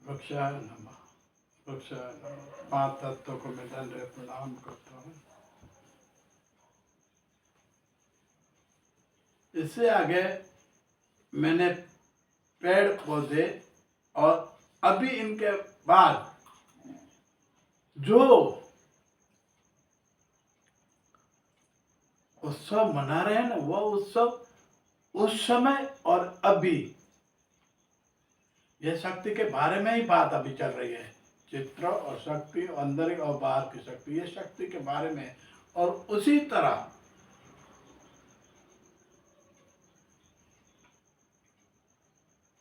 वृक्षाय नमः। वृक्षाय नमः। पांच तत्वों को मैं दंड प्रणाम करता हूँ। इससे आगे मैंने पेड़ पौधे और अभी इनके बाद जो उत्सव मना रहे हैं ना, वो उत्सव उस समय और अभी, ये शक्ति के बारे में ही बात अभी चल रही है। चित्र और शक्ति, अंदर और बाहर की शक्ति, ये शक्ति के बारे में। और उसी तरह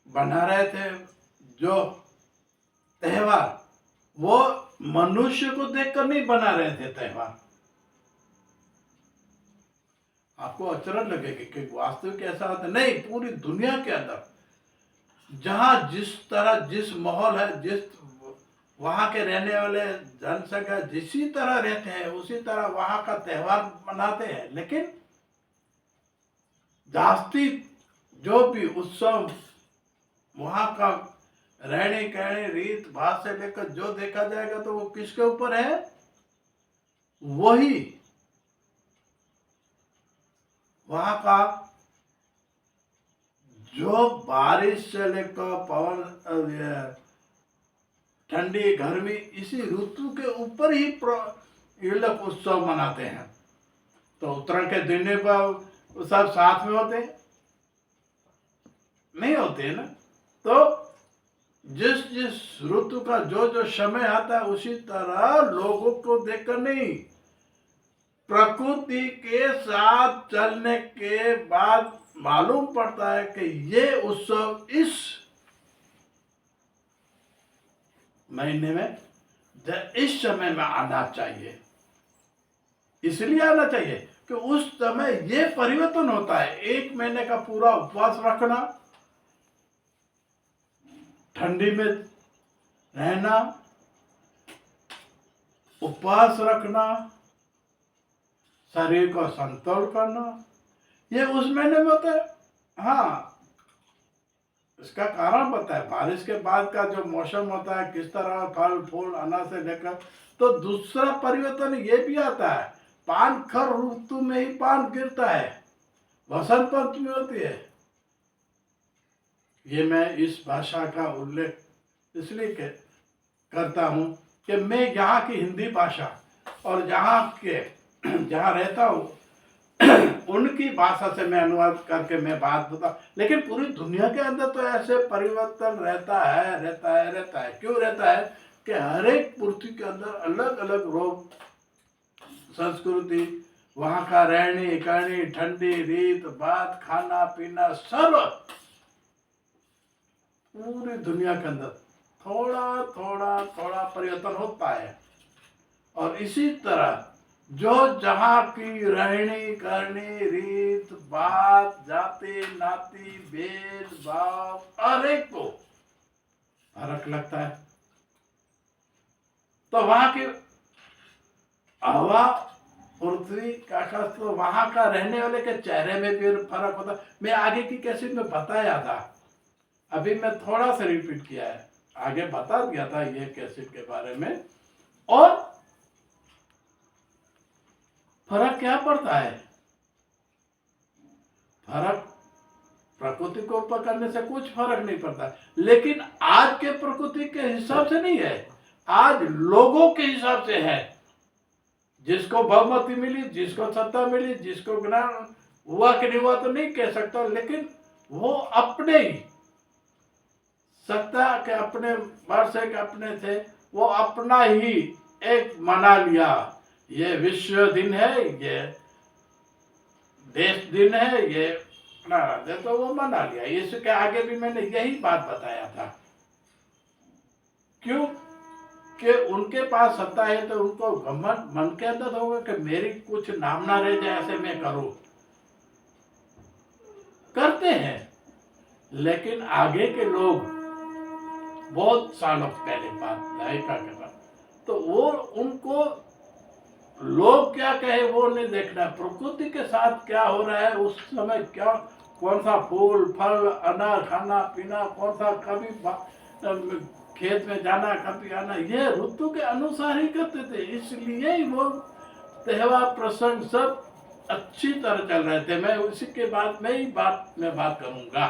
बना रहे थे जो त्योहार, वो मनुष्य को देखकर नहीं बना रहे थे त्योहार। आपको अचरज लगेगी कि वास्तविक ऐसा होता नहीं। पूरी दुनिया के अंदर जहां जिस तरह जिस माहौल है, जिस वहां के रहने वाले जनसंख्या जिसी तरह रहते हैं, उसी तरह वहां का त्योहार मनाते हैं। लेकिन जास्ती जो भी उत्सव वहां का रहने कहने रीत भात से लेकर जो देखा जाएगा, तो वो किसके ऊपर है? वही वहां का जो बारिश से लेकर पवन, ठंडी गर्मी, इसी ऋतु के ऊपर ही ये लोग उत्सव मनाते हैं। तो उत्तरायण के दिन पर सब साथ में होते नहीं होते ना। तो जिस जिस ऋतु का जो जो समय आता है, उसी तरह लोगों को देखकर नहीं, प्रकृति के साथ चलने के बाद मालूम पड़ता है कि ये उत्सव इस महीने में, इस समय में आना चाहिए। इसलिए आना चाहिए कि उस समय ये परिवर्तन होता है। एक महीने का पूरा उपवास रखना, ठंडी में रहना, उपवास रखना, शरीर को संतुलन करना, ये उस महीने में होता है। हाँ, इसका कारण पता है। बारिश के बाद का जो मौसम होता है, किस तरह फल फूल अनाज से लेकर, तो दूसरा परिवर्तन ये भी आता है। पान खर ऋतु में ही पान गिरता है, वसंत पंचमी होती है। ये मैं इस भाषा का उल्लेख इसलिए करता हूँ कि मैं यहाँ की हिंदी भाषा और जहाँ रहता हूँ उनकी भाषा से मैं अनुवाद करके मैं बात बता। लेकिन पूरी दुनिया के अंदर तो ऐसे परिवर्तन रहता है। क्यों रहता है? कि हर एक पृथ्वी के अंदर अलग अलग रोग, संस्कृति, वहाँ का रहनी कहनी, ठंडी रीत बात, खाना पीना, सब पूरी दुनिया के अंदर थोड़ा थोड़ा थोड़ा परिवर्तन होता है। और इसी तरह जो जहाँ की रहनी करनी रीत बात, जाति नाती, भेद भाव, हर एक को फर्क लगता है। तो वहां की हवा, पृथ्वी का आकाश, तो वहां का रहने वाले के चेहरे में भी फर्क होता है। मैं आगे की कैसेट में बताया था, अभी मैं थोड़ा सा रिपीट किया है, आगे बता दिया था ये कैसेट के बारे में। और फर्क क्या पड़ता है? फर्क प्रकृति को ऊपर करने से कुछ फर्क नहीं पड़ता। लेकिन आज के प्रकृति के हिसाब से नहीं है, आज लोगों के हिसाब से है। जिसको बहुमति मिली, जिसको सत्ता मिली, जिसको ज्ञान हुआ कि नहीं हुआ तो नहीं कह सकता, लेकिन वो अपने ही सत्ता के, अपने वर्ष के अपने थे, वो अपना ही एक मना लिया। ये विश्व दिन है, ये देश दिन है, ये तो वो मना लिया। इसके आगे भी मैंने यही बात बताया था। क्यों? कि उनके पास सत्ता है तो उनको घमंड मन के अंदर होगा कि मेरी कुछ नाम ना रह जाए, ऐसे मैं करूं। करते हैं। लेकिन आगे के लोग बहुत सालों पहले बात दायका के बाद, तो वो उनको लोग क्या कहे वो नहीं देखना, प्रकृति के साथ क्या हो रहा है उस समय, क्या कौन सा फूल फल अनाज खाना पीना, कौन सा कभी खेत में जाना, कभी आना, ये ऋतु के अनुसार ही करते थे। इसलिए ही वो त्योहार प्रसंग सब अच्छी तरह चल रहे थे। मैं उसी के बाद में ही बात करूंगा।